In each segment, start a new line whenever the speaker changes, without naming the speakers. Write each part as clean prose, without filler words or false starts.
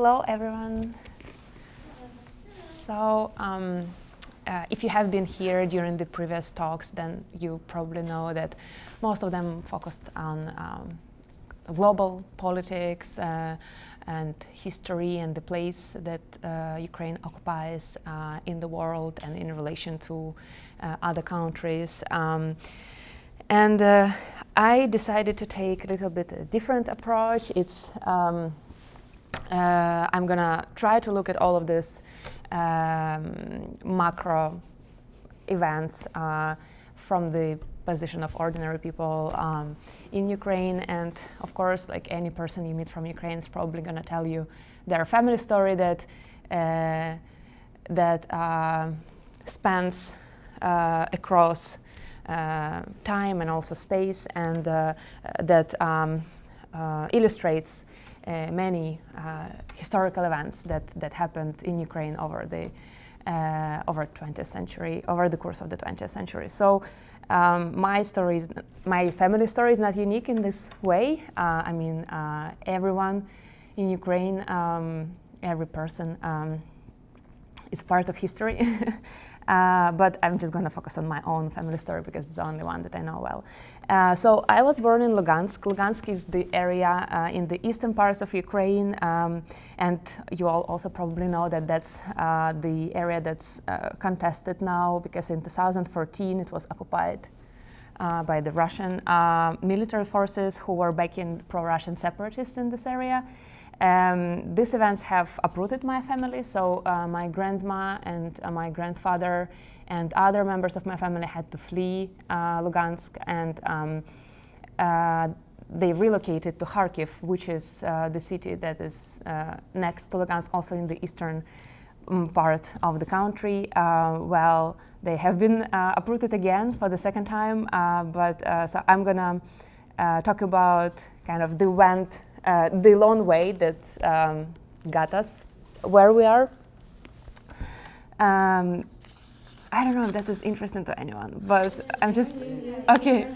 hello everyone. So if you have been here during the previous talks, then you probably know that most of them focused on global politics and history and the place that Ukraine occupies in the world and in relation to other countries. And I decided to take a little bit a different approach. It's I'm gonna try to look at all of this macro events from the position of ordinary people in Ukraine. And of course, like any person you meet from Ukraine is probably gonna tell you their family story that spans across time and also space, and that illustrates many historical events that happened in Ukraine over the 20th century, over the course of the 20th century. So my family story is not unique in this way. I mean, everyone in Ukraine, every person is part of history. But I'm just going to focus on my own family story because it's the only one that I know well. So I was born in Lugansk. Lugansk is the area in the eastern parts of Ukraine, and you all also probably know that that's the area that's contested now, because in 2014 it was occupied by the Russian military forces who were backing pro-Russian separatists in this area. These events have uprooted my family, so my grandma and my grandfather and other members of my family had to flee Lugansk, and they relocated to Kharkiv, which is the city that is next to Lugansk, also in the eastern part of the country. Well, they have been uprooted again for the second time, so I'm gonna talk about kind of the long way that got us where we are. I don't know if that is interesting to anyone, but I'm just okay.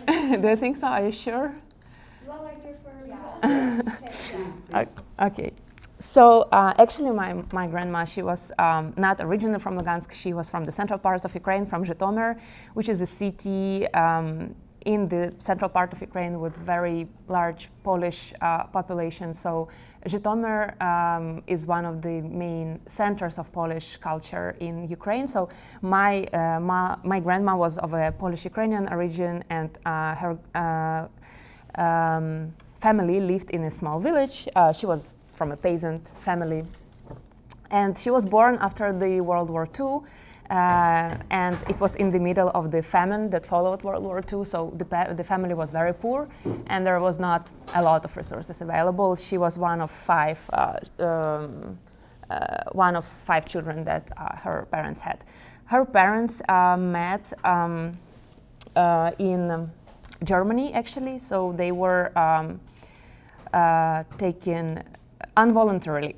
Do you think so? Are you sure?
Well, I prefer.
Okay. So actually, my grandma, she was not originally from Lugansk. She was from the central part of Ukraine, from Zhytomyr, which is a city in the central part of Ukraine with very large Polish population. So Zhytomyr is one of the main centers of Polish culture in Ukraine. So my grandma was of a Polish-Ukrainian origin, and her family lived in a small village. She was from a peasant family, and she was born after the World War II. And it was in the middle of the famine that followed World War II, so the family was very poor, and there was not a lot of resources available. She was one of five children that her parents had. Her parents met in Germany, actually, so they were involuntarily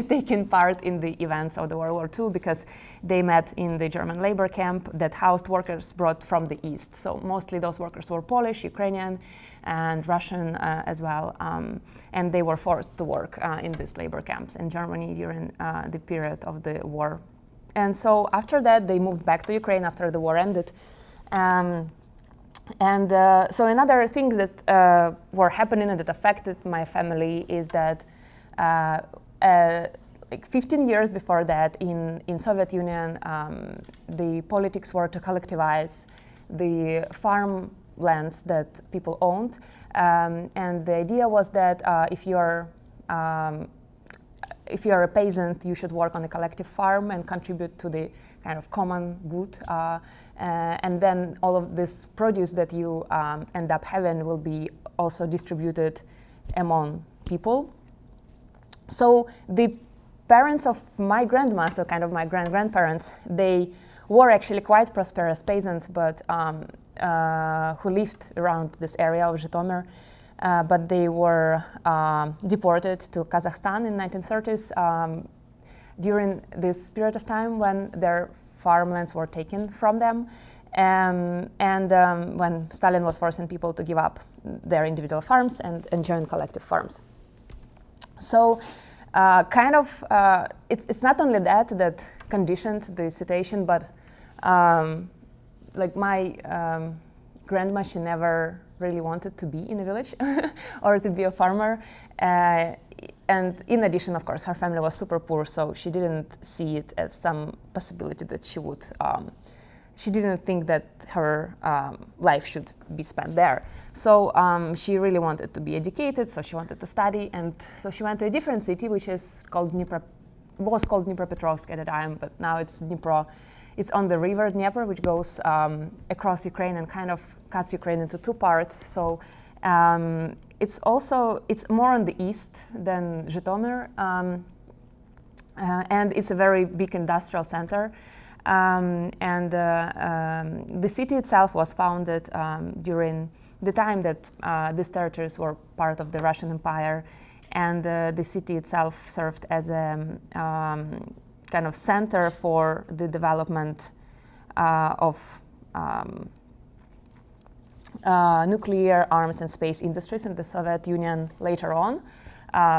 taking part in the events of the World War II, because they met in the German labor camp that housed workers brought from the East. So mostly those workers were Polish, Ukrainian, and Russian as well. And they were forced to work in these labor camps in Germany during the period of the war. And so after that, they moved back to Ukraine after the war ended. So another things that were happening and that affected my family is that like 15 years before that, in Soviet Union, the politics were to collectivize the farmlands that people owned, and the idea was that if you are a peasant, you should work on a collective farm and contribute to the kind of common good, and then all of this produce that you end up having will be also distributed among people. So the parents of my grandma, so kind of my grandparents, they were actually quite prosperous peasants, but who lived around this area of Zhytomyr, but they were deported to Kazakhstan in 1930s during this period of time when their farmlands were taken from them, and when Stalin was forcing people to give up their individual farms and join collective farms. So it's not only that conditioned the situation, but like my grandma, she never really wanted to be in a village or to be a farmer. And in addition, of course, her family was super poor, so she didn't see it as some possibility that she would, she didn't think that her life should be spent there. So she really wanted to be educated, so she wanted to study, and so she went to a different city, which is called was called Dnipropetrovsk at the time, but now it's Dnipro. It's on the river Dnieper, which goes across Ukraine and kind of cuts Ukraine into two parts. So it's more on the east than Zhytomyr, and it's a very big industrial center. The city itself was founded during the time that these territories were part of the Russian Empire, and the city itself served as a kind of center for the development of nuclear arms and space industries in the Soviet Union later on.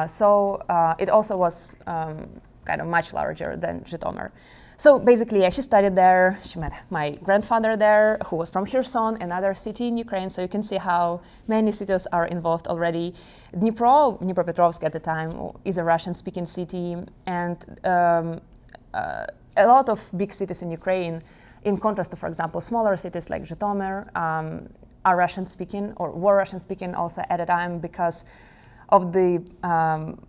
So it also was kind of much larger than Zhytomyr. So basically, she studied there. She met my grandfather there, who was from Kherson, another city in Ukraine. So you can see how many cities are involved already. Dnipropetrovsk at the time, is a Russian-speaking city, and a lot of big cities in Ukraine, in contrast to, for example, smaller cities like Zhytomyr, are Russian-speaking or were Russian-speaking also at the time because of the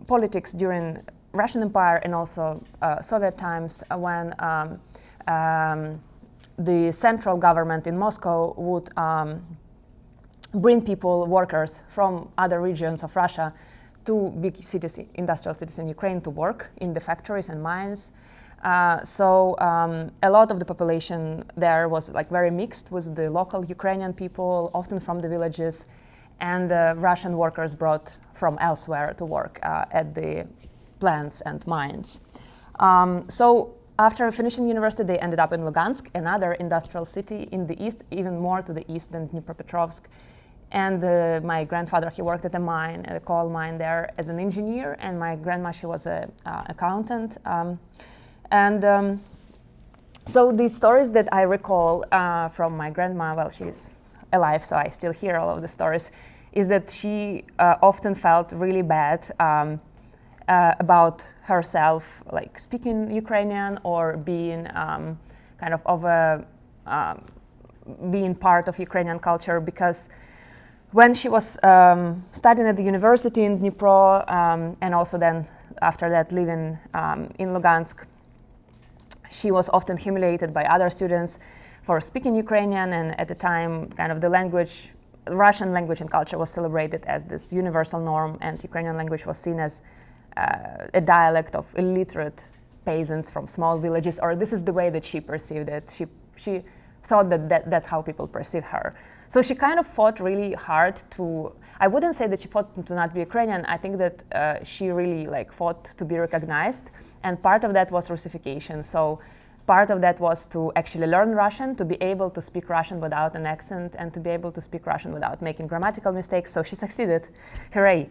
politics during Russian Empire and also Soviet times, when the central government in Moscow would bring people, workers from other regions of Russia to big cities, industrial cities in Ukraine to work in the factories and mines. So a lot of the population there was like very mixed with the local Ukrainian people, often from the villages, and Russian workers brought from elsewhere to work at the plants and mines. So after finishing university, they ended up in Lugansk, another industrial city in the east, even more to the east than Dnipropetrovsk. And my grandfather, he worked at a mine, at a coal mine there as an engineer, and my grandma, she was an accountant. So the stories that I recall from my grandma, well, she's alive, so I still hear all of the stories, is that she often felt really bad about herself, like speaking Ukrainian or being being part of Ukrainian culture, because when she was studying at the university in Dnipro, and also then after that living in Lugansk, she was often humiliated by other students for speaking Ukrainian, and at the time, kind of the language, Russian language and culture was celebrated as this universal norm, and Ukrainian language was seen as a dialect of illiterate peasants from small villages, or this is the way that she perceived it. She thought that's how people perceive her. So she kind of fought really hard to, I wouldn't say that she fought to not be Ukrainian, I think that she really fought to be recognized, and part of that was Russification. So part of that was to actually learn Russian, to be able to speak Russian without an accent, and to be able to speak Russian without making grammatical mistakes. So she succeeded. Hooray.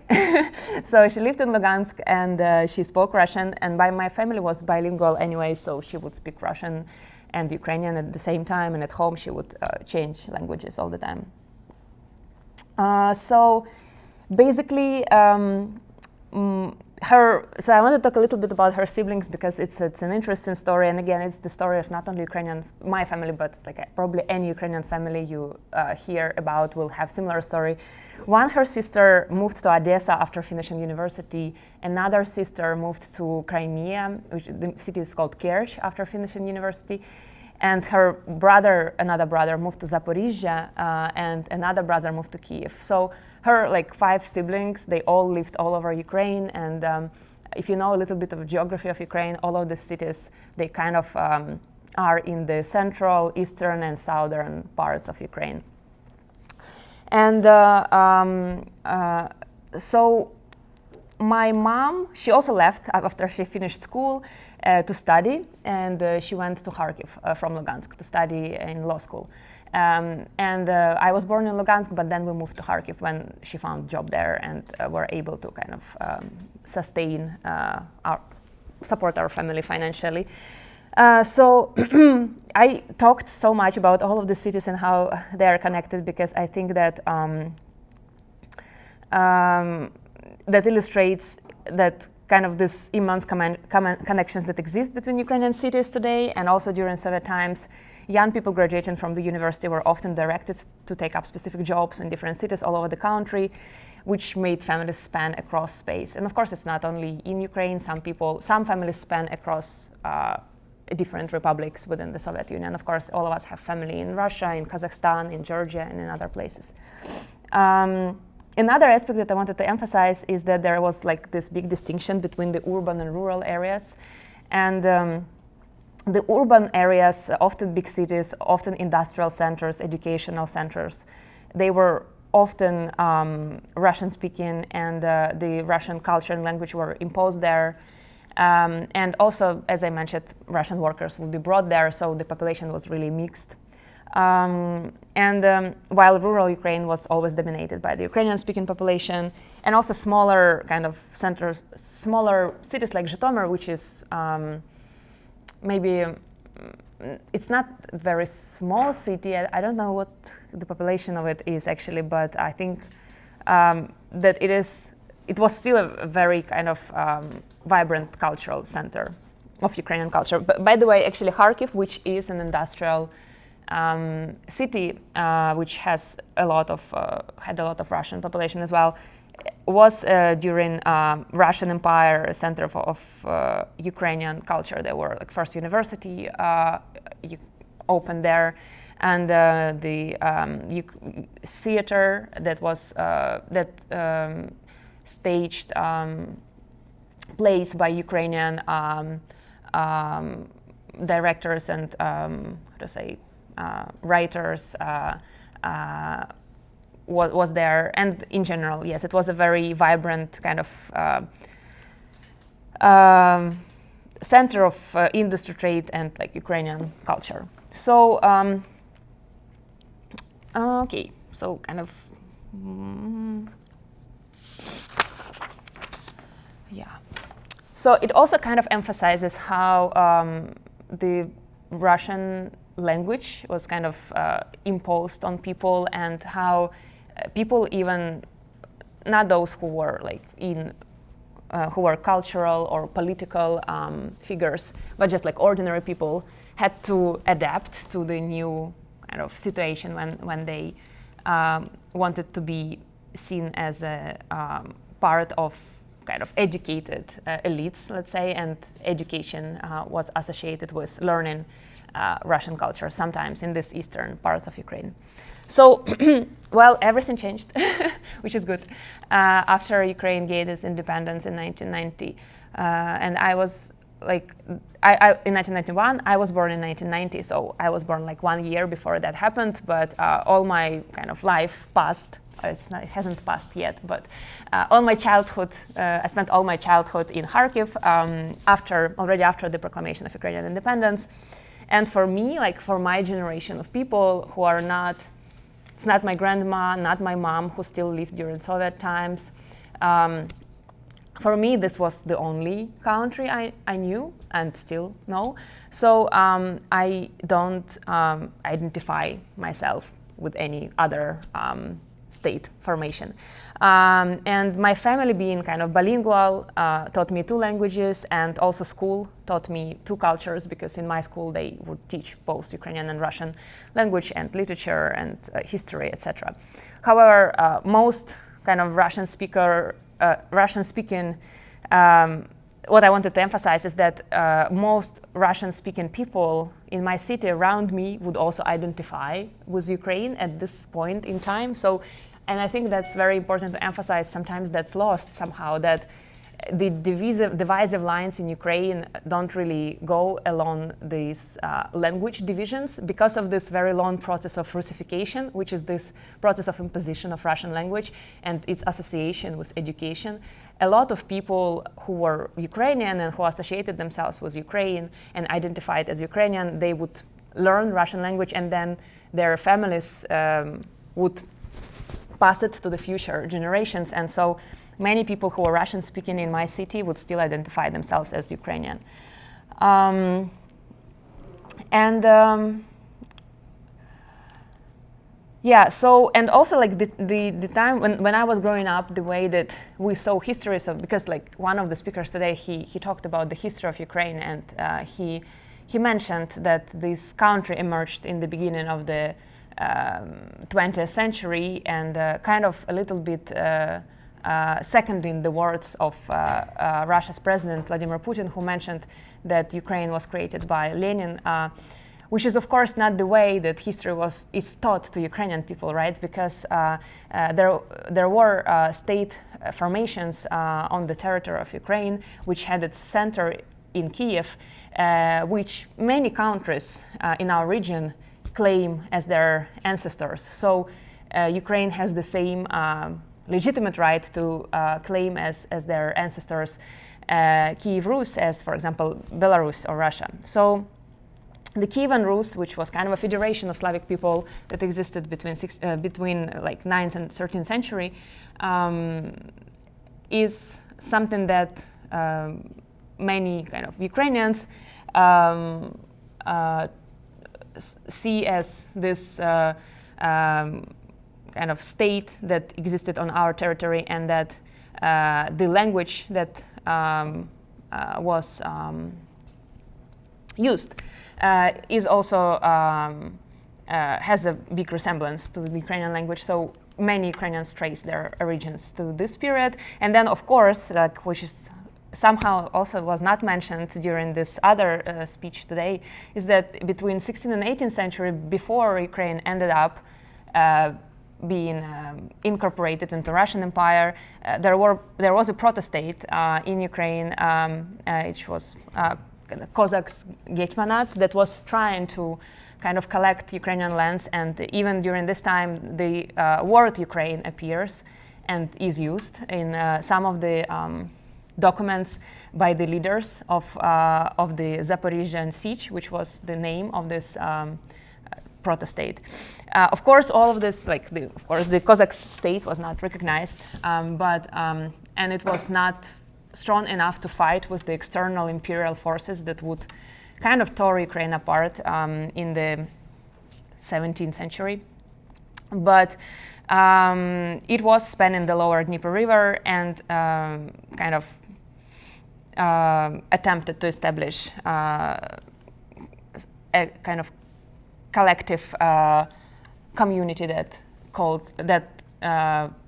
So she lived in Lugansk, and she spoke Russian, and my family was bilingual anyway, so she would speak Russian and Ukrainian at the same time, and at home she would change languages all the time. So basically, so I want to talk a little bit about her siblings, because it's an interesting story, and again, it's the story of not only my family, but probably any Ukrainian family you hear about will have similar story. One, her sister moved to Odessa after finishing university. Another sister moved to Crimea, which the city is called Kerch, after finishing university. And her another brother moved to Zaporizhia, and another brother moved to Kiev. So her 5 siblings, they all lived all over Ukraine. And if you know a little bit of geography of Ukraine, all of the cities, they kind of are in the central, eastern, and southern parts of Ukraine. And so my mom, she also left after she finished school to study, and she went to Kharkiv from Lugansk to study in law school. And I was born in Lugansk, but then we moved to Kharkiv when she found a job there, and were able to kind of support our family financially. So I talked so much about all of the cities and how they are connected, because I think that that illustrates that kind of this immense connections that exist between Ukrainian cities today. And also during Soviet times, young people graduating from the university were often directed to take up specific jobs in different cities all over the country, which made families span across space. And of course, it's not only in Ukraine. Some families span across different republics within the Soviet Union. Of course, all of us have family in Russia, in Kazakhstan, in Georgia, and in other places. Another aspect that I wanted to emphasize is that there was like this big distinction between the urban and rural areas. And the urban areas, often big cities, often industrial centers, educational centers, they were often Russian-speaking, and the Russian culture and language were imposed there. And also, as I mentioned, Russian workers would be brought there, so the population was really mixed. While rural Ukraine was always dominated by the Ukrainian-speaking population, and also smaller kind of centers, smaller cities like Zhytomyr, which is maybe it's not a very small city. I don't know what the population of it is actually, but I think that it was still a very kind of vibrant cultural center of Ukrainian culture. But by the way, actually Kharkiv, which is an industrial city, which has had a lot of Russian population as well, was during Russian Empire a center of Ukrainian culture. There were like first university opened there, and the theater that was staged plays by Ukrainian directors and writers was there. And in general, yes, it was a very vibrant kind of center of industry, trade, and like Ukrainian culture. So okay, so kind of yeah. So it also kind of emphasizes how the Russian language was kind of imposed on people, and how people, even not those who were like who were cultural or political figures, but just like ordinary people, had to adapt to the new kind of situation when they wanted to be seen as a part of kind of educated elites, let's say, and education was associated with learning Russian culture, sometimes in this eastern parts of Ukraine. So, well, everything changed, which is good, after Ukraine gained its independence in 1990. And I was like, in 1991, I was born in 1990, so I was born like 1 year before that happened, but all my kind of life passed. It hasn't passed yet, but all my childhood, I spent all my childhood in Kharkiv already after the proclamation of Ukrainian independence. And for me, like for my generation of people who are not, it's not my grandma, not my mom who still lived during Soviet times. For me, this was the only country I knew and still know. So I don't identify myself with any other state formation. And my family, being kind of bilingual, taught me 2 languages, and also school taught me 2 cultures, because in my school they would teach both Ukrainian and Russian language and literature and history, etc. However, most kind of Russian-speaking, what I wanted to emphasize is that most Russian-speaking people in my city around me would also identify with Ukraine at this point in time. So, and I think that's very important to emphasize. Sometimes that's lost somehow, that the divisive lines in Ukraine don't really go along these language divisions, because of this very long process of Russification, which is this process of imposition of Russian language and its association with education. A lot of people who were Ukrainian and who associated themselves with Ukraine and identified as Ukrainian, they would learn Russian language and then their families would pass it to the future generations. And so many people who are Russian speaking in my city would still identify themselves as Ukrainian. Yeah, so, and also like the time when I was growing up, the way that we saw histories of, because like one of the speakers today, he talked about the history of Ukraine, and he mentioned that this country emerged in the beginning of the 20th century, and kind of a little bit seconding the words of Russia's president Vladimir Putin, who mentioned that Ukraine was created by Lenin, which is of course not the way that history is taught to Ukrainian people, right? Because there were state formations on the territory of Ukraine, which had its center in Kiev, which many countries in our region claim as their ancestors. So Ukraine has the same legitimate right to claim as their ancestors Kiev Rus as, for example, Belarus or Russia. So the Kievan Rus, which was kind of a federation of Slavic people that existed between like 9th and 13th century, is something that many kind of Ukrainians see as this kind of state that existed on our territory, and that the language that was used is also has a big resemblance to the Ukrainian language. So many Ukrainians trace their origins to this period. And then, of course, like, which is somehow also was not mentioned during this other speech today, is that between 16th and 18th century, before Ukraine ended up being incorporated into Russian Empire, there was a proto-state in Ukraine, which was Cossacks Getmanat, that was trying to kind of collect Ukrainian lands, and even during this time the word Ukraine appears and is used in some of the documents by the leaders of the Zaporizhian siege, which was the name of this proto-state. Of course, all of this, like the Cossack state was not recognized, and it was not strong enough to fight with the external imperial forces that would kind of tore Ukraine apart in the 17th century. But it was spanning the lower Dnieper River and kind of attempted to establish a kind of collective community that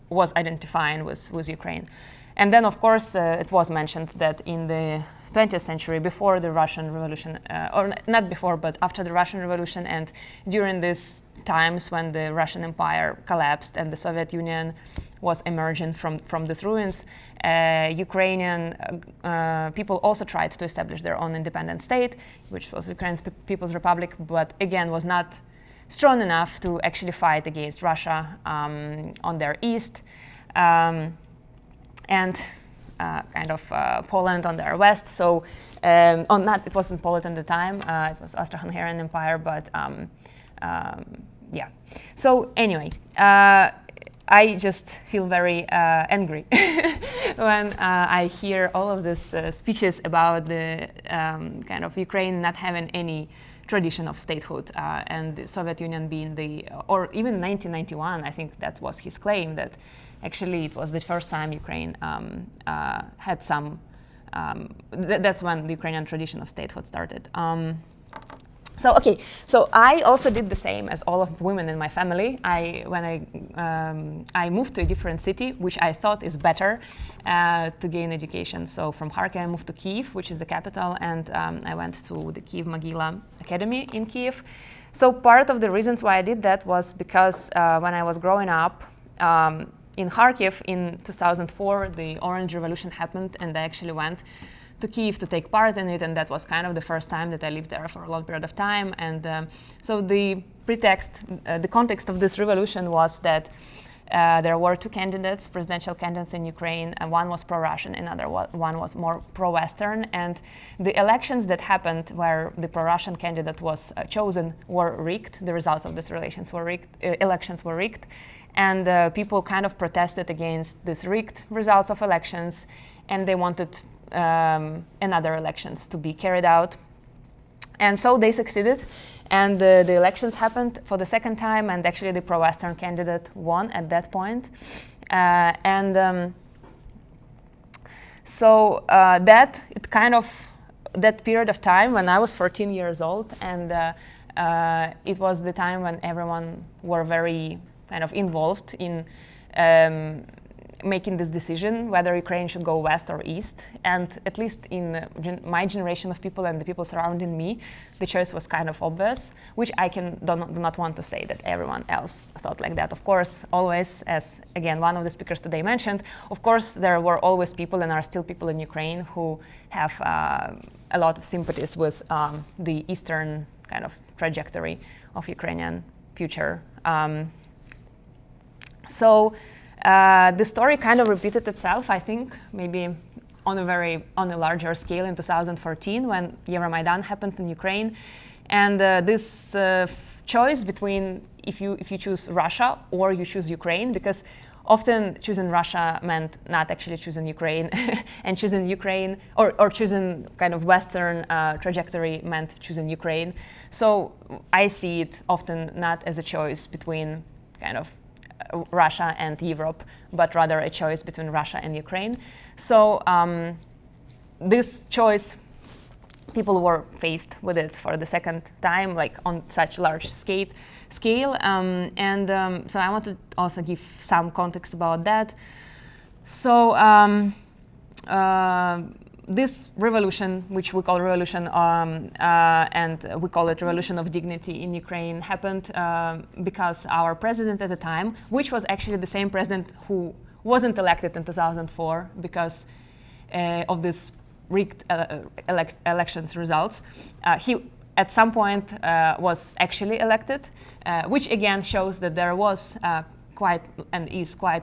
was identifying with Ukraine. And then, of course, it was mentioned that in the 20th century, before the Russian Revolution, or not before, but after the Russian Revolution, and during these times when the Russian Empire collapsed and the Soviet Union was emerging from these ruins, Ukrainian people also tried to establish their own independent state, which was Ukraine's People's Republic, but again was not strong enough to actually fight against Russia on their east. And kind of Poland on their west. So, it wasn't Poland at the time. It was Austro-Hungarian Empire. But yeah. So anyway, I just feel very angry when I hear all of these speeches about the kind of Ukraine not having any tradition of statehood, and the Soviet Union being or even 1991. I think that was his claim, that actually it was the first time Ukraine had some, that's when the Ukrainian tradition of statehood started. So I also did the same as all of the women in my family. When I moved to a different city, which I thought is better to gain education. So from Kharkiv I moved to Kiev, which is the capital, and I went to the Kiev Mogila Academy in Kiev. So part of the reasons why I did that was because when I was growing up, in Kharkiv in 2004, the Orange Revolution happened, and I actually went to Kiev to take part in it, and that was kind of the first time that I lived there for a long period of time. And so the context of this revolution was that There were two candidates, presidential candidates in Ukraine, and one was pro-Russian, another one was more pro-Western. And the elections that happened where the pro-Russian candidate was chosen were rigged. The results of these elections were rigged. And people kind of protested against these rigged results of elections, and they wanted another elections to be carried out. And so they succeeded, and the elections happened for the second time, and actually the pro-Western candidate won at that point. That period of time when I was 14 years old, and it was the time when everyone were very kind of involved in making this decision whether Ukraine should go west or east. And at least in my generation of people and the people surrounding me, the choice was kind of obvious, which I do not want to say that everyone else thought like that. Of course, always, as again one of the speakers today mentioned, of course there were always people and are still people in Ukraine who have a lot of sympathies with the eastern kind of trajectory of Ukrainian future. The story kind of repeated itself, I think, maybe on a larger scale in 2014 when Euromaidan happened in Ukraine, and this choice between if you choose Russia or you choose Ukraine, because often choosing Russia meant not actually choosing Ukraine, and choosing Ukraine or choosing kind of Western trajectory meant choosing Ukraine. So I see it often not as a choice between kind of Russia and Europe, but rather a choice between Russia and Ukraine. So this choice, people were faced with it for the second time, like on such large scale. So I want to also give some context about that. So this revolution, which we call revolution, and we call it revolution of dignity in Ukraine, happened because our president at the time, which was actually the same president who wasn't elected in 2004 because of this rigged elections results, he at some point was actually elected, which again shows that there was quite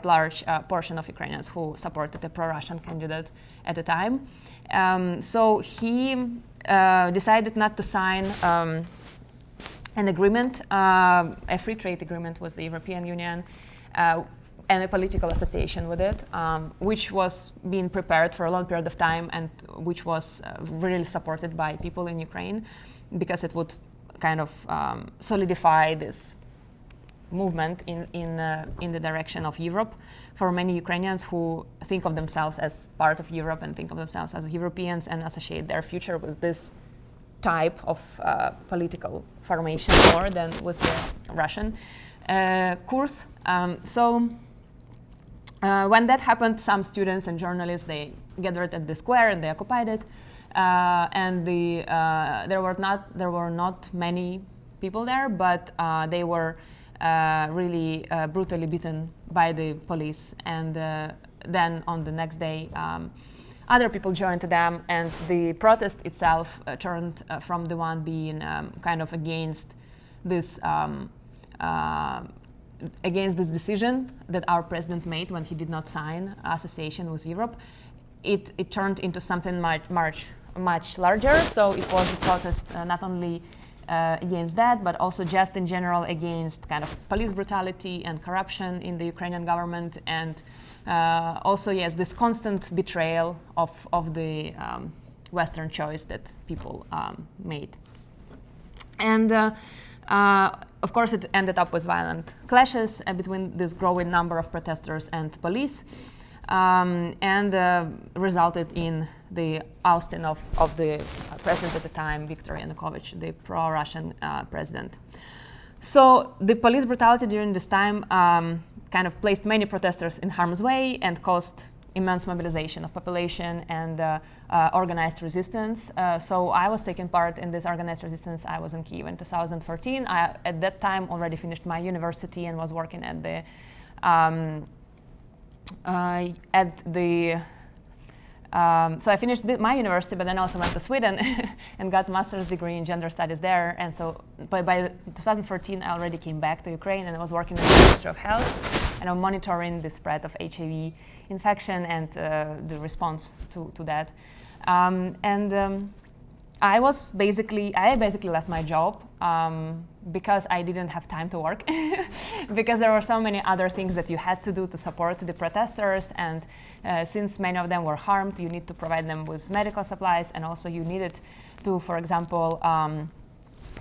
large portion of Ukrainians who supported a pro-Russian candidate at the time. So he decided not to sign an agreement, a free trade agreement with the European Union, and a political association with it, which was being prepared for a long period of time and which was really supported by people in Ukraine, because it would kind of solidify this movement in the direction of Europe for many Ukrainians who think of themselves as part of Europe and think of themselves as Europeans and associate their future with this type of political formation more than with the Russian course. When that happened, some students and journalists, they gathered at the square and they occupied it, and there were not many people there, but they were really brutally beaten by the police, and then on the next day other people joined them, and the protest itself turned from the one being kind of against this decision that our president made when he did not sign association with Europe. It turned into something much larger. So it was a protest not only against that, but also just in general against kind of police brutality and corruption in the Ukrainian government, and also, yes, this constant betrayal of the Western choice that people made. And of course, it ended up with violent clashes between this growing number of protesters and police, and resulted in the ousting of the president at the time, Viktor Yanukovych, the pro-Russian president. So the police brutality during this time kind of placed many protesters in harm's way and caused immense mobilization of population and organized resistance. So I was taking part in this organized resistance. I was in Kyiv in 2014. I, at that time, already finished my university and was working at the so I finished my university, but then also went to Sweden and got a master's degree in gender studies there. And so by 2014, I already came back to Ukraine and I was working in the Ministry of Health. monitoring the spread of HIV infection and the response to that. I basically left my job because I didn't have time to work because there were so many other things that you had to do to support the protesters, and since many of them were harmed, you need to provide them with medical supplies, and also you needed to, for example,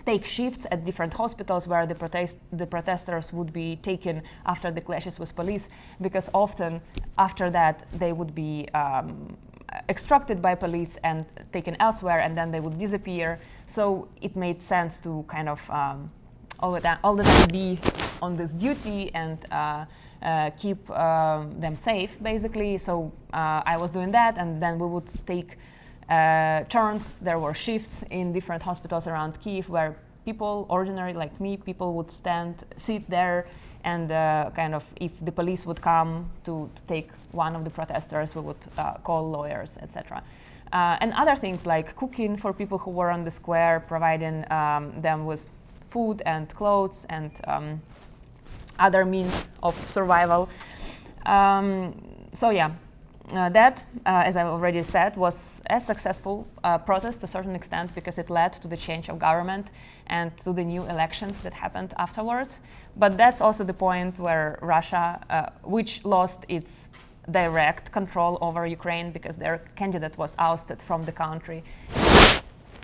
take shifts at different hospitals where the protesters would be taken after the clashes with police, because often after that they would be extracted by police and taken elsewhere, and then they would disappear. So it made sense to kind of all the time be on this duty and keep them safe, basically. So I was doing that, and then we would take turns. There were shifts in different hospitals around Kyiv where people, ordinary like me, people would sit there, and kind of, if the police would come to take one of the protesters, we would call lawyers, etc. And other things like cooking for people who were on the square, providing them with food and clothes and other means of survival. So yeah, that, as I already said, was a successful protest to a certain extent because it led to the change of government and to the new elections that happened afterwards. But that's also the point where Russia, which lost its direct control over Ukraine because their candidate was ousted from the country,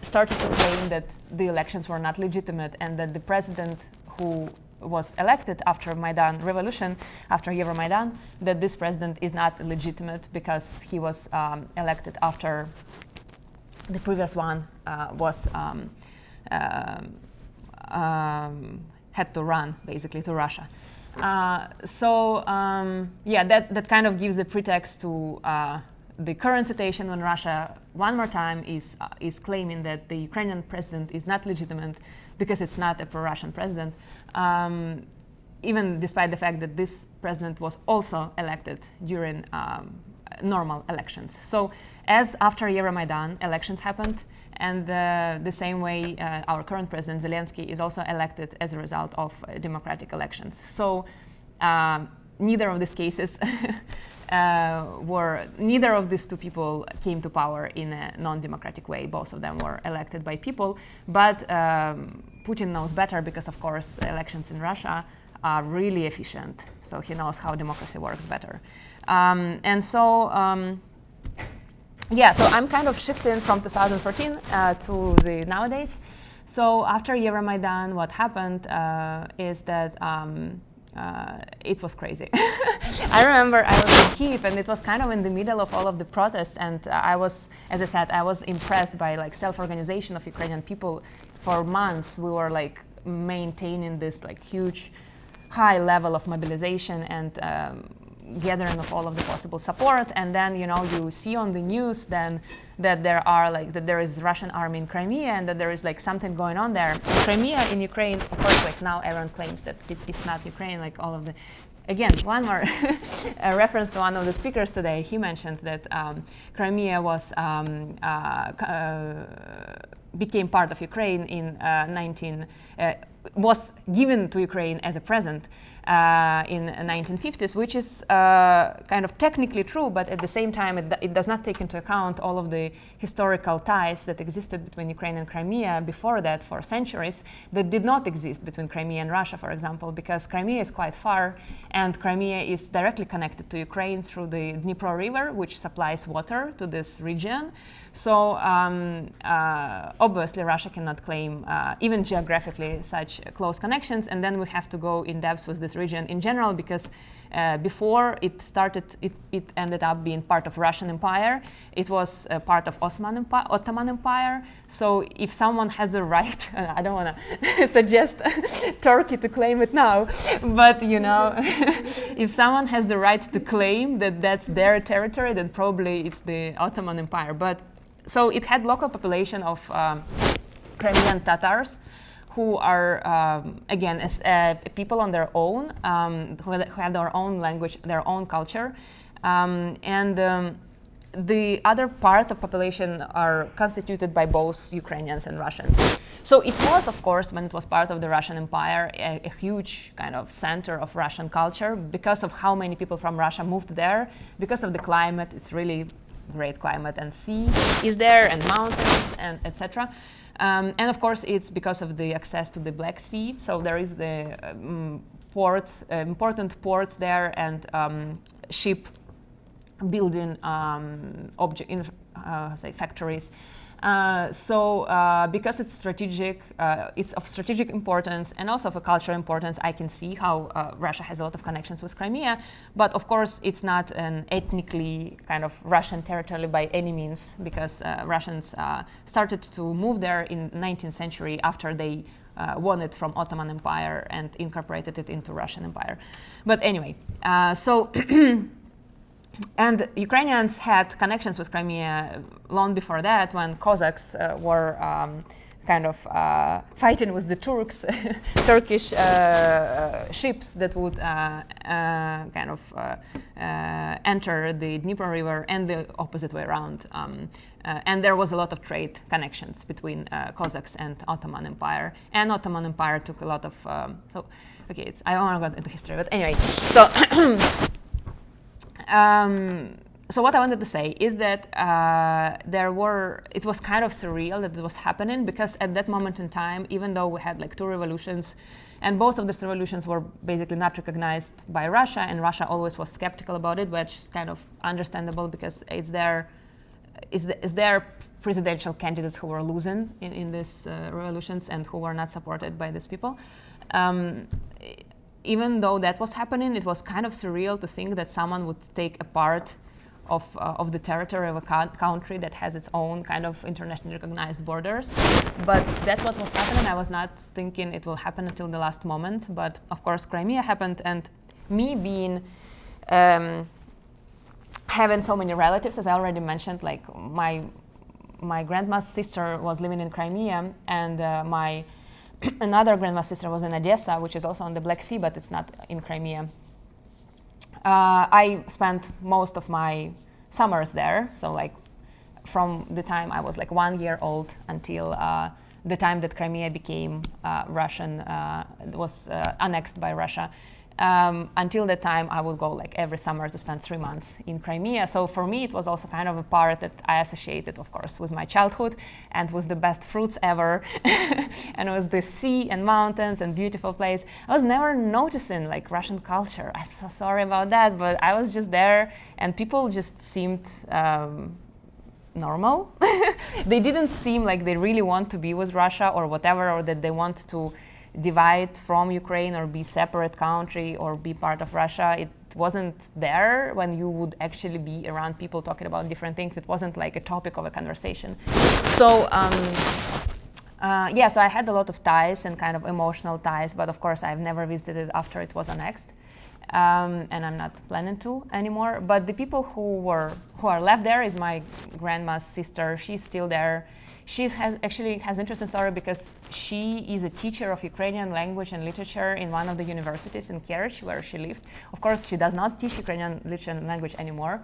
started to claim that the elections were not legitimate and that the president who was elected after Maidan revolution, after Euromaidan, that this president is not legitimate because he was elected after the previous one had to run basically to Russia. Yeah, that kind of gives a pretext to the current situation when Russia, one more time, is claiming that the Ukrainian president is not legitimate because it's not a pro-Russian president, even despite the fact that this president was also elected during normal elections. So as after Euromaidan, elections happened, and the same way our current president Zelensky is also elected as a result of democratic elections. So neither of these cases neither of these two people came to power in a non-democratic way. Both of them were elected by people, but Putin knows better because, of course, elections in Russia are really efficient. So he knows how democracy works better. Yeah, so I'm kind of shifting from 2014 to the nowadays. So after Euromaidan, what happened is that it was crazy. I remember I was in Kyiv, and it was kind of in the middle of all of the protests, and I was, as I said, I was impressed by like self-organization of Ukrainian people. For months, we were like maintaining this like huge, high level of mobilization and gathering of all of the possible support, and then you see on the news then that there is Russian army in Crimea and that there is like something going on there. Crimea in Ukraine, of course, like now everyone claims that it's not Ukraine, like all of the. Again, one more reference to one of the speakers today. He mentioned that Crimea became part of Ukraine in was given to Ukraine as a present in the 1950s, which is kind of technically true, but at the same time it does not take into account all of the historical ties that existed between Ukraine and Crimea before that for centuries that did not exist between Crimea and Russia, for example, because Crimea is quite far and Crimea is directly connected to Ukraine through the Dnipro River, which supplies water to this region. So obviously Russia cannot claim even geographically such close connections, and then we have to go in depth with this region in general because before it started, it ended up being part of Russian Empire. It was part of Ottoman Empire. So if someone has the right, I don't want to suggest Turkey to claim it now, but if someone has the right to claim that that's their territory, then probably it's the Ottoman Empire. But so it had local population of Crimean Tatars, who are, again, as people on their own, who had their own language, their own culture. the other parts of population are constituted by both Ukrainians and Russians. So it was, of course, when it was part of the Russian Empire, a huge kind of center of Russian culture because of how many people from Russia moved there, because of the climate. It's really great climate, and sea is there, and mountains, and etc. And of course, it's because of the access to the Black Sea. So there is the ports, important ports there, and ship building factories. Because it's strategic, it's of strategic importance and also of a cultural importance, I can see how Russia has a lot of connections with Crimea. But of course, it's not an ethnically kind of Russian territory by any means, because Russians started to move there in the 19th century after they won it from Ottoman Empire and incorporated it into Russian Empire. But anyway, and Ukrainians had connections with Crimea long before that, when Cossacks were kind of fighting with the Turks, Turkish ships that would kind of enter the Dnieper River, and the opposite way around. And there was a lot of trade connections between Cossacks and Ottoman Empire. And Ottoman Empire took a lot of I don't want to go into history, but anyway, so. So what I wanted to say is that it was kind of surreal that it was happening, because at that moment in time, even though we had like two revolutions, and both of these revolutions were basically not recognized by Russia, and Russia always was skeptical about it, which is kind of understandable, because it's their presidential candidates who were losing in these revolutions and who were not supported by these people. Even though that was happening, it was kind of surreal to think that someone would take a part of the territory of a country that has its own kind of internationally recognized borders. But that's what was happening. I was not thinking it will happen until the last moment. But of course, Crimea happened, and me being having so many relatives, as I already mentioned, like my grandma's sister was living in Crimea, and another grandma's sister was in Odessa, which is also on the Black Sea, but it's not in Crimea. I spent most of my summers there, so like from the time I was like 1 year old until the time that Crimea became Russian, was annexed by Russia. Until that time, I would go like every summer to spend 3 months in Crimea. So for me, it was also kind of a part that I associated, of course, with my childhood and with the best fruits ever. And it was the sea and mountains and beautiful place. I was never noticing like Russian culture. I'm so sorry about that, but I was just there, and people just seemed normal. They didn't seem like they really want to be with Russia or whatever, or that they want to divide from Ukraine or be separate country or be part of Russia. It wasn't there when you would actually be around people talking about different things. It wasn't like a topic of a conversation. So so I had a lot of ties and kind of emotional ties, but of course I've never visited it after it was annexed, and I'm not planning to anymore. But the people who are left there is my grandma's sister. She's still there. She has interesting story, because she is a teacher of Ukrainian language and literature in one of the universities in Kerch, where she lived. Of course, she does not teach Ukrainian literature and language anymore.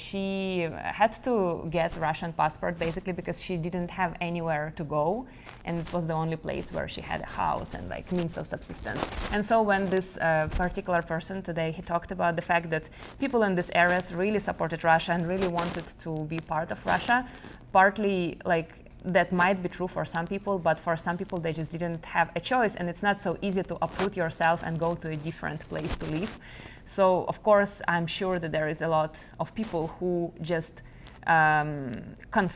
She had to get Russian passport basically because she didn't have anywhere to go, and it was the only place where she had a house and like means of subsistence. And so when this particular person today, he talked about the fact that people in these areas really supported Russia and really wanted to be part of Russia, partly like that might be true for some people, but for some people they just didn't have a choice, and it's not so easy to uproot yourself and go to a different place to live. So of course I'm sure that there is a lot of people who just kind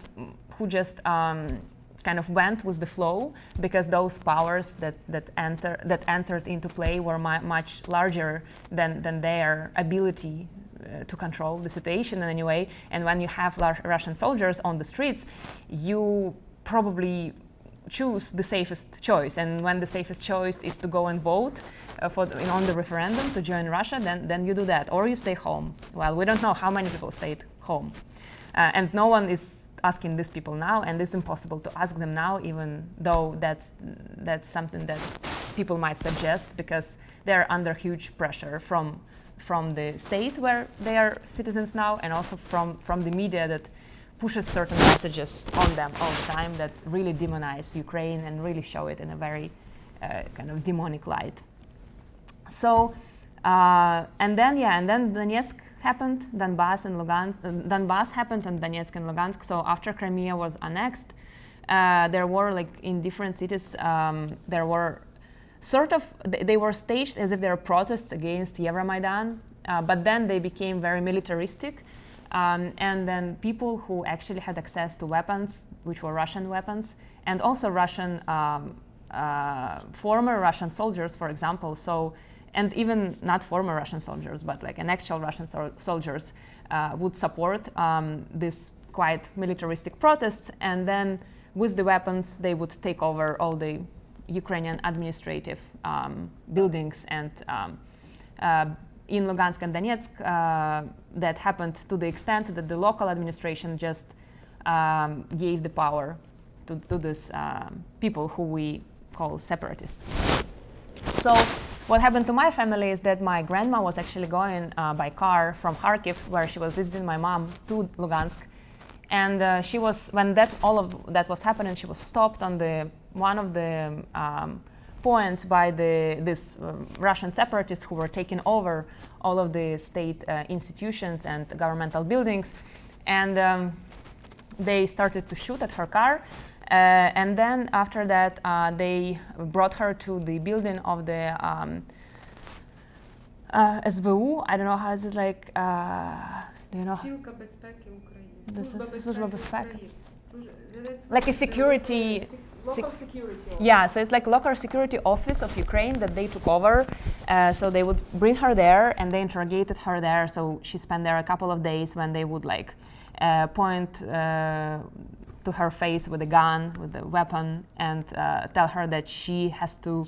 of went with the flow, because those powers that entered into play were much larger than their ability to control the situation in any way. And when you have Russian soldiers on the streets, you probably choose the safest choice. And when the safest choice is to go and vote on the referendum to join Russia, then you do that, or you stay home. Well, we don't know how many people stayed home, and no one is asking these people now, and it's impossible to ask them now, even though that's something that people might suggest, because they're under huge pressure from from the state where they are citizens now, and also from the media that pushes certain messages on them all the time that really demonize Ukraine and really show it in a very kind of demonic light. So, and then Donetsk happened, Donbass happened, and Donetsk and Lugansk. So after Crimea was annexed, there were like in different cities, there were sort of, they were staged as if they were protests against Euromaidan, but then they became very militaristic. And then people who actually had access to weapons, which were Russian weapons, and also Russian, former Russian soldiers, for example. So, and even not former Russian soldiers, but like an actual Russian soldiers would support this quite militaristic protests. And then with the weapons, they would take over all the Ukrainian administrative buildings. And in Lugansk and Donetsk, that happened to the extent that the local administration just gave the power to these people who we call separatists. So what happened to my family is that my grandma was actually going by car from Kharkiv, where she was visiting my mom, to Lugansk. And she was, when all of that was happening, she was stopped on one of the points by this Russian separatists who were taking over all of the state institutions and governmental buildings, and they started to shoot at her car. And then after that, they brought her to the building of the SBU. I don't know how is it like. Do you know? Служба безпеки. Like a security.
Local security.
Yeah, so it's like local security office of Ukraine that they took over. So they would bring her there and they interrogated her there. So she spent there a couple of days when they would like point to her face with a gun, with a weapon, and tell her that she has to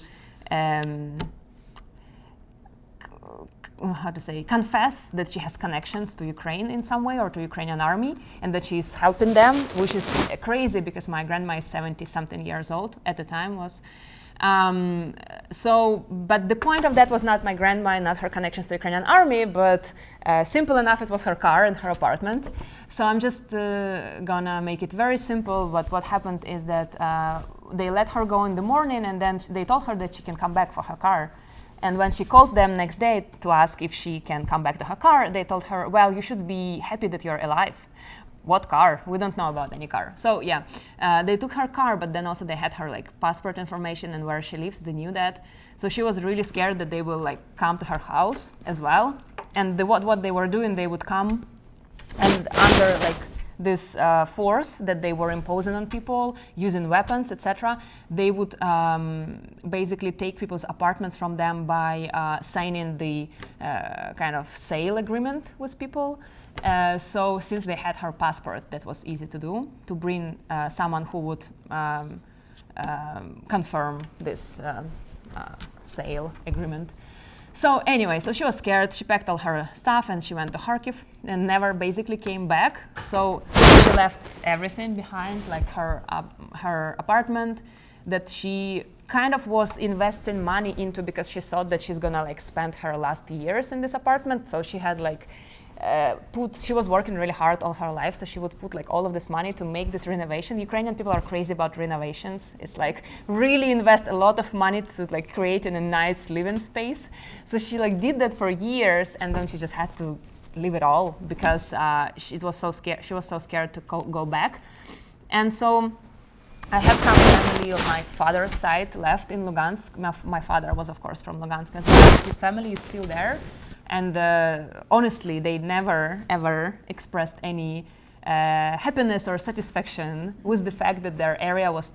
confess that she has connections to Ukraine in some way or to Ukrainian army, and that she's helping them, which is crazy because my grandma is 70-something years old at the time was. But the point of that was not my grandma and not her connections to Ukrainian army, but simple enough, it was her car and her apartment. So I'm just gonna make it very simple, but what happened is that they let her go in the morning, and then they told her that she can come back for her car. And when she called them next day to ask if she can come back to her car, they told her, well, you should be happy that you're alive. What car? We don't know about any car. So yeah, they took her car, but then also they had her like passport information and where she lives, they knew that. So she was really scared that they will like come to her house as well. And what they were doing, they would come and under like this force that they were imposing on people, using weapons, etc., they would basically take people's apartments from them by signing the kind of sale agreement with people. So since they had her passport, that was easy to do, to bring someone who would confirm this sale agreement. So anyway, so she was scared, she packed all her stuff and she went to Kharkiv and never basically came back. So she left everything behind, like her apartment that she kind of was investing money into because she thought that she's gonna like spend her last years in this apartment. So she had like she was working really hard all her life, so she would put like all of this money to make this renovation. Ukrainian people are crazy about renovations. It's like really invest a lot of money to like create a nice living space. So she like did that for years, and then she just had to leave it all because she was so scared to go back. And so I have some family on my father's side left in Lugansk. My father was of course from Lugansk as well. His family is still there. And honestly, they never, ever expressed any happiness or satisfaction with the fact that their area was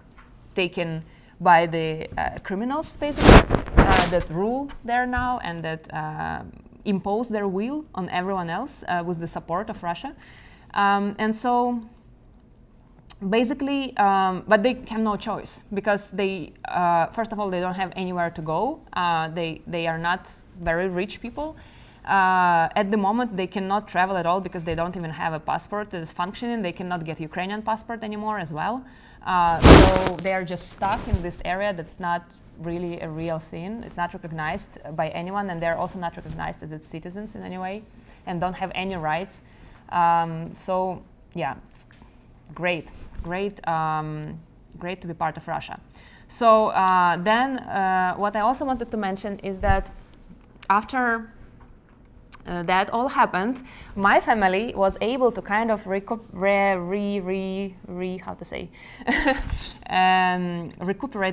taken by the criminals, basically, that rule there now and that impose their will on everyone else with the support of Russia. And so, basically, but they have no choice because they, first of all, they don't have anywhere to go. They are not very rich people. At the moment, they cannot travel at all because they don't even have a passport that is functioning. They cannot get Ukrainian passport anymore as well. So they are just stuck in this area that's not really a real thing. It's not recognized by anyone, and they're also not recognized as its citizens in any way, and don't have any rights. So yeah, it's great to be part of Russia. So then what I also wanted to mention is that after that all happened, my family was able to kind of recuperate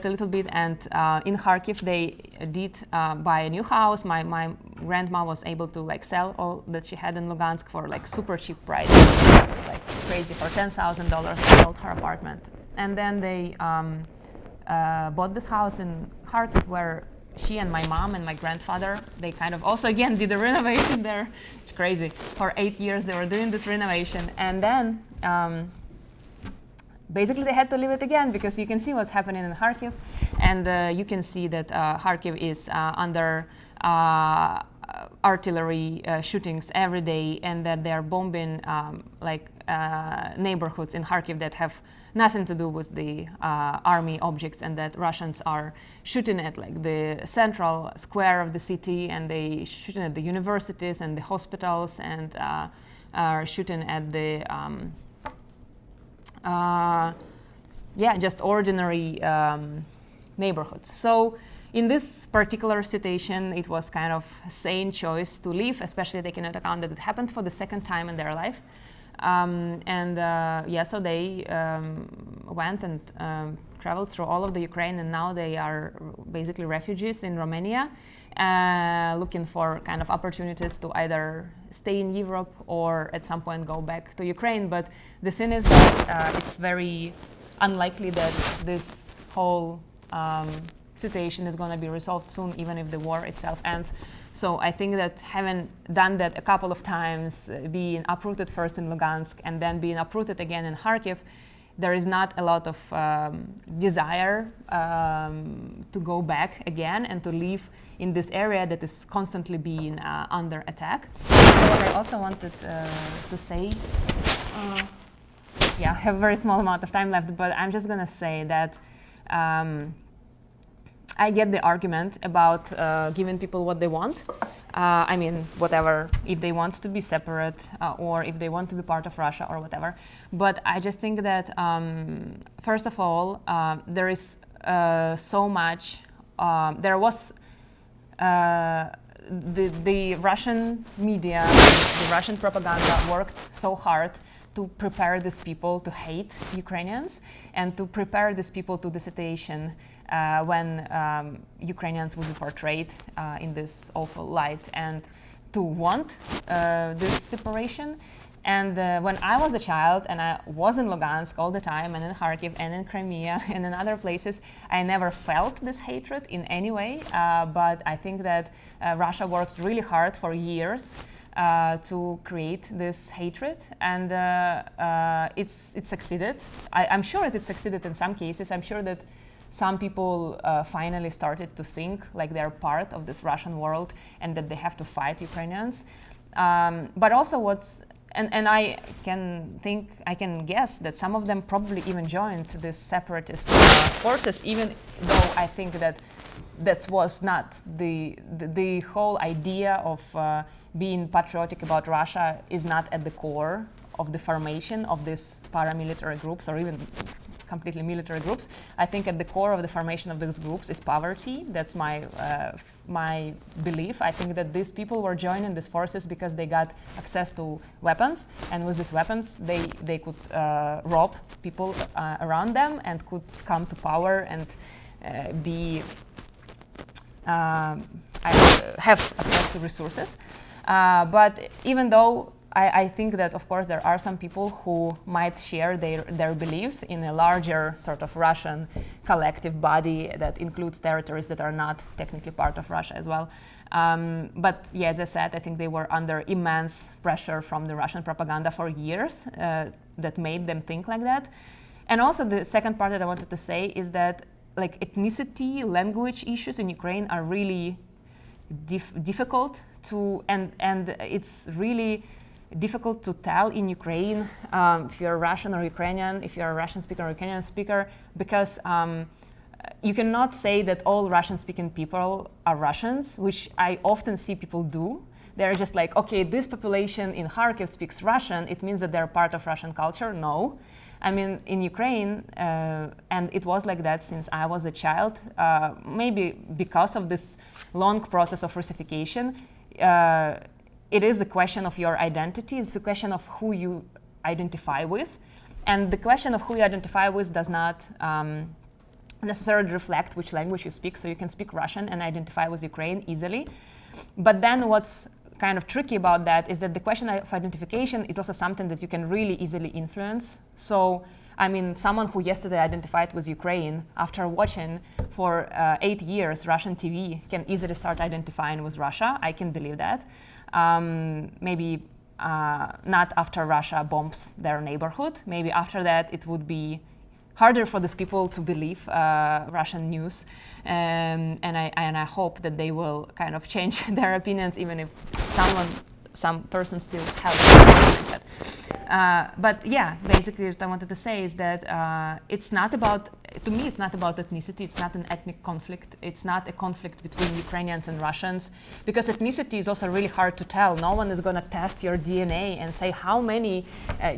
a little bit, and in Kharkiv they did buy a new house. My grandma was able to like sell all that she had in Lugansk for like super cheap price, like crazy, for $10,000 she sold her apartment. And then they bought this house in Kharkiv where she and my mom and my grandfather, they kind of also again did a renovation there. It's crazy. For 8 years they were doing this renovation, and then basically they had to leave it again, because you can see what's happening in Kharkiv, and you can see that Kharkiv is under artillery shootings every day, and that they are bombing neighborhoods in Kharkiv that have nothing to do with the army objects, and that Russians are shooting at like the central square of the city, and they shooting at the universities and the hospitals, and are shooting at the just ordinary neighborhoods. So in this particular situation, it was kind of a sane choice to leave, especially taking into account that it happened for the second time in their life. So they went and traveled through all of the Ukraine, and now they are basically refugees in Romania, looking for kind of opportunities to either stay in Europe or at some point go back to Ukraine. But the thing is that it's very unlikely that this whole situation is going to be resolved soon, even if the war itself ends. So I think that having done that a couple of times, being uprooted first in Lugansk and then being uprooted again in Kharkiv, there is not a lot of desire to go back again and to live in this area that is constantly being under attack. So what I also wanted to say, I have a very small amount of time left, but I'm just going to say that I get the argument about giving people what they want. I mean, whatever, if they want to be separate or if they want to be part of Russia or whatever. But I just think that, first of all, there is so much, there was the Russian media, the Russian propaganda worked so hard to prepare these people to hate Ukrainians and to prepare these people to the situation when Ukrainians will be portrayed in this awful light, and to want this separation. And when I was a child and I was in Lugansk all the time, and in Kharkiv and in Crimea and in other places, I never felt this hatred in any way. But I think that Russia worked really hard for years to create this hatred, and it's succeeded. I'm sure it succeeded in some cases. I'm sure that some people finally started to think like they're part of this Russian world and that they have to fight Ukrainians. But also and I can guess that some of them probably even joined this separatist forces, even though I think that was not the whole idea of being patriotic about Russia is not at the core of the formation of these paramilitary groups or even completely military groups. I think at the core of the formation of these groups is poverty. That's my belief. I think that these people were joining these forces because they got access to weapons, and with these weapons they could rob people around them and could come to power and have access to resources. But even though I think that, of course, there are some people who might share their beliefs in a larger sort of Russian collective body that includes territories that are not technically part of Russia as well. But yeah, as I said, I think they were under immense pressure from the Russian propaganda for years that made them think like that. And also the second part that I wanted to say is that like ethnicity, language issues in Ukraine are really difficult to, and it's really difficult to tell in Ukraine if you're Russian or Ukrainian, if you're a Russian speaker or Ukrainian speaker, because you cannot say that all Russian-speaking people are Russians, which I often see people do. They're just like, okay, this population in Kharkiv speaks Russian, it means that they're part of Russian culture. No. I mean, in Ukraine, and it was like that since I was a child, maybe because of this long process of Russification, it is a question of your identity. It's a question of who you identify with. And the question of who you identify with does not necessarily reflect which language you speak. So you can speak Russian and identify with Ukraine easily. But then what's kind of tricky about that is that the question of identification is also something that you can really easily influence. So, I mean, someone who yesterday identified with Ukraine, after watching for 8 years Russian TV, can easily start identifying with Russia. I can believe that. Maybe not after Russia bombs their neighborhood. Maybe after that it would be harder for these people to believe Russian news, and I hope that they will kind of change their opinions, even if some person still has that. But yeah, basically what I wanted to say is that it's not about, to me, it's not about ethnicity. It's not an ethnic conflict. It's not a conflict between Ukrainians and Russians, because ethnicity is also really hard to tell. No one is going to test your DNA and say how many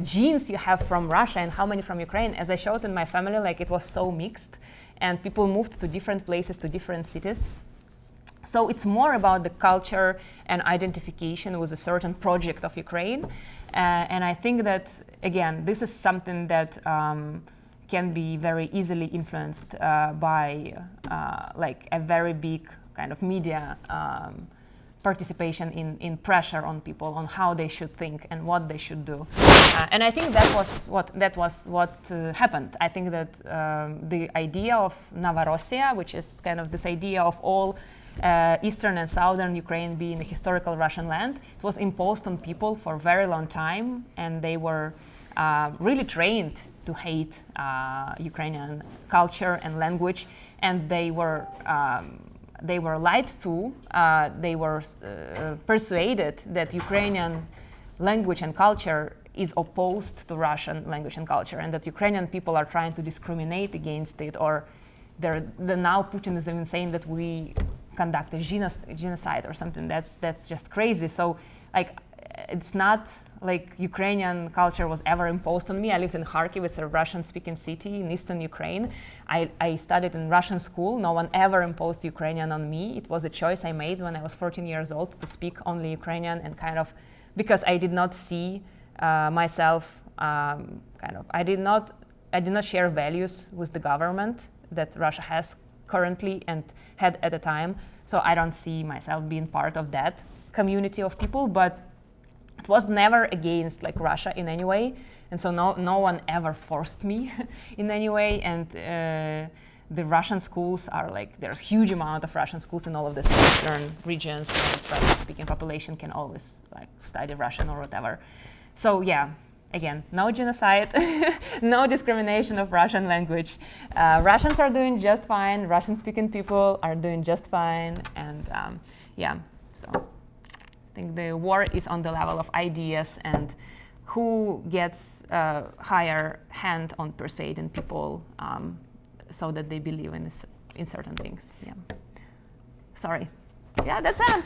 genes you have from Russia and how many from Ukraine. As I showed in my family, like, it was so mixed, and people moved to different places, to different cities. So it's more about the culture and identification with a certain project of Ukraine. And I think that, again, this is something that can be very easily influenced by like a very big kind of media participation in pressure on people on how they should think and what they should do. And I think that was what happened. I think that the idea of Novorossiya, which is kind of this idea of all eastern and southern Ukraine being a historical Russian land, it was imposed on people for a very long time, and they were really trained to hate Ukrainian culture and language, and they were lied to. They were persuaded that Ukrainian language and culture is opposed to Russian language and culture, and that Ukrainian people are trying to discriminate against it, or now Putin is even saying that we conduct a genocide or something. That's just crazy. So, like, it's not like Ukrainian culture was ever imposed on me. I lived in Kharkiv. It's a Russian-speaking city in eastern Ukraine. I studied in Russian school. No one ever imposed Ukrainian on me. It was a choice I made when I was 14 years old to speak only Ukrainian, and kind of because I did not see myself I did not share values with the government that Russia has currently and had at the time. So I don't see myself being part of that community of people, but it was never against like Russia in any way. And so no one ever forced me in any way. And the Russian schools are like, there's huge amount of Russian schools in all of the eastern regions. The Russian-speaking population can always like study Russian or whatever. So yeah, again, no genocide, no discrimination of Russian language. Russians are doing just fine. Russian-speaking people are doing just fine. And yeah, so I think the war is on the level of ideas and who gets a higher hand on persuading people so that they believe in certain things. Yeah. Sorry. Yeah, that's it.